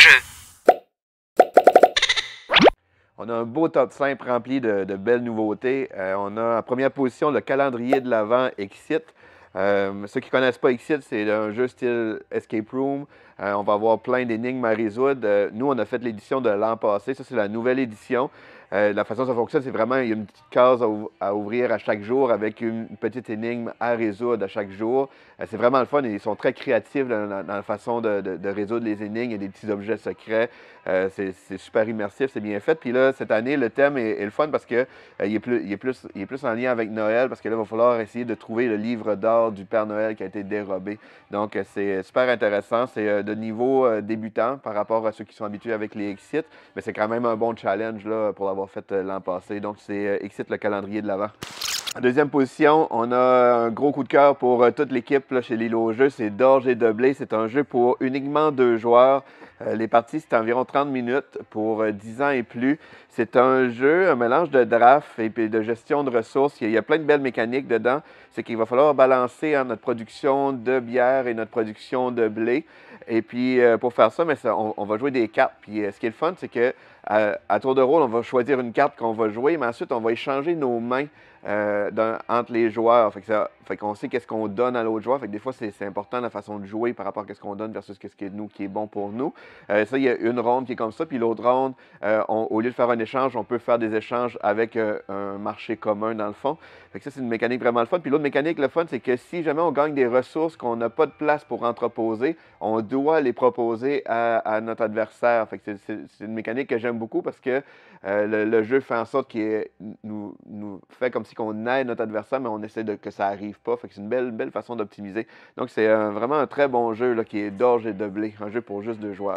jeu. On a un beau top 5 rempli de belles nouveautés. On a en première position le calendrier de l'Avent Exit. Ceux qui ne connaissent pas Exit, c'est un jeu style Escape Room. On va avoir plein d'énigmes à résoudre. Nous, on a fait l'édition de l'an passé. Ça, c'est la nouvelle édition. La façon dont ça fonctionne, c'est vraiment, il y a une petite case à ouvrir à chaque jour avec une petite énigme à résoudre à chaque jour. C'est vraiment le fun. Ils sont très créatifs dans la façon de résoudre les énigmes. Il y a des petits objets secrets. C'est super immersif, c'est bien fait. Puis là, cette année, le thème est le fun parce que il est plus en lien avec Noël parce que là, il va falloir essayer de trouver le livre d'or du Père Noël qui a été dérobé. Donc, c'est super intéressant. C'est de niveau débutant par rapport à ceux qui sont habitués avec les Exit, mais c'est quand même un bon challenge là, pour l'avoir fait l'an passé. Donc, c'est Exit le calendrier de l'Avent. En deuxième position, on a un gros coup de cœur pour toute l'équipe là, chez L'Île aux Jeux. C'est D'Orge et de Blé. C'est un jeu pour uniquement 2 joueurs. Les parties, c'est environ 30 minutes pour 10 ans et plus. C'est un jeu, un mélange de draft et de gestion de ressources. Il y a plein de belles mécaniques dedans. C'est qu'il va falloir balancer notre production de bière et notre production de blé. Et puis, pour faire ça, mais on va jouer des cartes. Puis, ce qui est le fun, c'est que à tour de rôle, on va choisir une carte qu'on va jouer, mais ensuite, on va échanger nos mains entre les joueurs. Fait qu'on sait qu'est-ce qu'on donne à l'autre joueur. Fait que des fois, c'est important la façon de jouer par rapport à ce qu'on donne versus ce qui est bon pour nous. Ça, il y a une ronde qui est comme ça. Puis l'autre ronde, au lieu de faire un échange, on peut faire des échanges avec un marché commun dans le fond. Fait que ça, c'est une mécanique vraiment le fun. Puis l'autre mécanique, le fun, c'est que si jamais on gagne des ressources qu'on n'a pas de place pour entreposer, on doit les proposer à notre adversaire. Fait que c'est une mécanique que j'aime beaucoup parce que le jeu fait en sorte qu'il nous fait comme si on aide notre adversaire, mais on essaie que ça n'arrive pas. Fait que c'est une belle façon d'optimiser. Donc, c'est vraiment un très bon jeu là, qui est D'Orge et de Blé, un jeu pour juste 2 joueurs.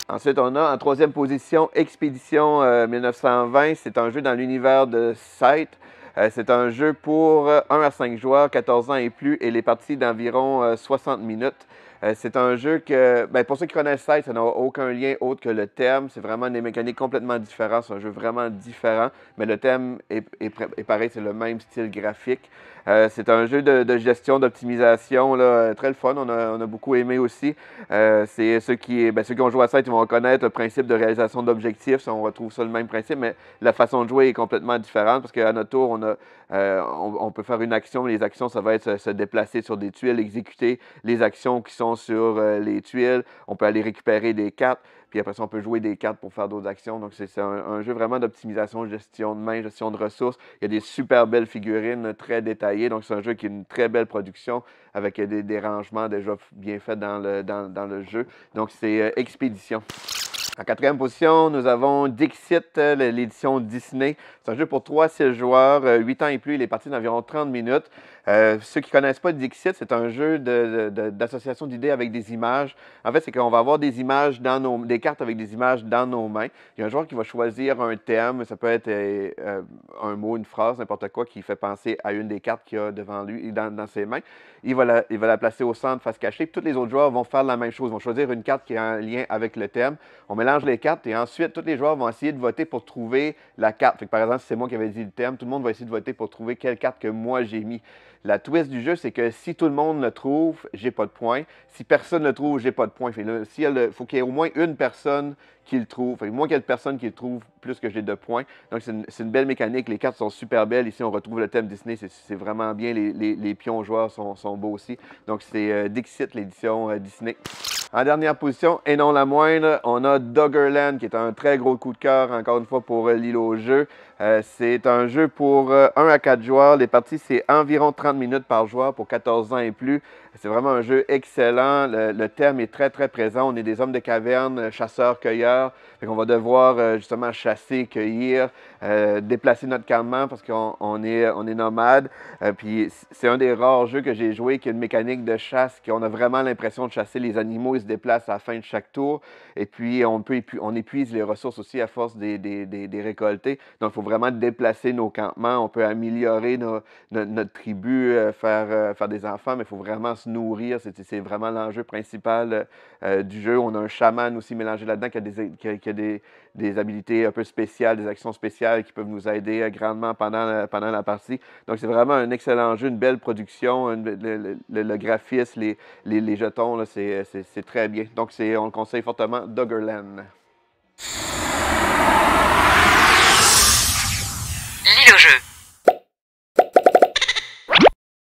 Ensuite, on a en troisième position Expédition 1920. C'est un jeu dans l'univers de Scythe. C'est un jeu pour 1 à 5 joueurs, 14 ans et plus, et les parties d'environ 60 minutes. C'est un jeu que, pour ceux qui connaissent Scythe, ça n'a aucun lien autre que le thème. C'est vraiment des mécaniques complètement différentes. C'est un jeu vraiment différent, mais le thème est pareil, c'est le même style graphique. C'est un jeu de gestion, d'optimisation, très le fun. On a beaucoup aimé aussi. C'est ceux qui ont joué à Scythe, ils vont reconnaître le principe de réalisation d'objectifs. On retrouve ça le même principe, mais la façon de jouer est complètement différente parce qu'à notre tour, on peut faire une action. Les actions, ça va être se déplacer sur des tuiles, exécuter les actions qui sont sur les tuiles. On peut aller récupérer des cartes. Puis après ça, on peut jouer des cartes pour faire d'autres actions. Donc, c'est un jeu vraiment d'optimisation, gestion de main, gestion de ressources. Il y a des super belles figurines très détaillées. Donc, c'est un jeu qui a une très belle production avec des rangements déjà bien faits dans le jeu. Donc, c'est Expédition. En quatrième position, nous avons Dixit, l'édition Disney. C'est un jeu pour 3 à 6 joueurs, 8 ans et plus. Il est parti d'environ 30 minutes. Ceux qui ne connaissent pas Dixit, c'est un jeu d'association d'idées avec des images. En fait, c'est qu'on va avoir des images des cartes avec des images dans nos mains. Il y a un joueur qui va choisir un thème. Ça peut être un mot, une phrase, n'importe quoi qui fait penser à une des cartes qu'il a devant lui, dans ses mains. Il va la placer au centre, face cachée. Puis tous les autres joueurs vont faire la même chose. Ils vont choisir une carte qui a un lien avec le thème. On mélange les cartes et ensuite, tous les joueurs vont essayer de voter pour trouver la carte. Fait que, par exemple, si c'est moi qui avais dit le thème, tout le monde va essayer de voter pour trouver quelle carte que moi j'ai mis. La twist du jeu, c'est que si tout le monde le trouve, j'ai pas de points. Si personne ne le trouve, j'ai pas de points. Il faut qu'il y ait au moins une personne qui le trouve. Fait que moins qu'il y ait de personnes qui le trouvent, plus que j'ai de points. Donc, c'est une belle mécanique. Les cartes sont super belles. Ici, on retrouve le thème Disney. C'est vraiment bien. Les pions joueurs sont beaux aussi. Donc, c'est Dixit, l'édition Disney. En dernière position, et non la moindre, on a Doggerland, qui est un très gros coup de cœur, encore une fois, pour L'Île aux Jeux. C'est un jeu pour 1 à 4 joueurs. Les parties, c'est environ 30 minutes par joueur pour 14 ans et plus. C'est vraiment un jeu excellent. Le thème est très, très présent. On est des hommes de caverne, chasseurs-cueilleurs. On va devoir justement chasser, cueillir, déplacer notre campement parce qu'on est nomade. Puis c'est un des rares jeux que j'ai joué qui a une mécanique de chasse, qu'on a vraiment l'impression de chasser les animaux. Ils se déplacent à la fin de chaque tour. Et puis on épuise les ressources aussi à force des récolter. Donc il faut vraiment déplacer nos campements. On peut améliorer notre tribu, faire des enfants, mais il faut vraiment se nourrir. C'est vraiment l'enjeu principal du jeu. On a un chaman aussi mélangé là-dedans qui a qui a des habilités un peu spéciales, des actions spéciales qui peuvent nous aider grandement pendant la partie. Donc, c'est vraiment un excellent jeu, une belle production, le graphisme, les jetons, c'est très bien. Donc, on le conseille fortement, Doggerland. Lis le jeu.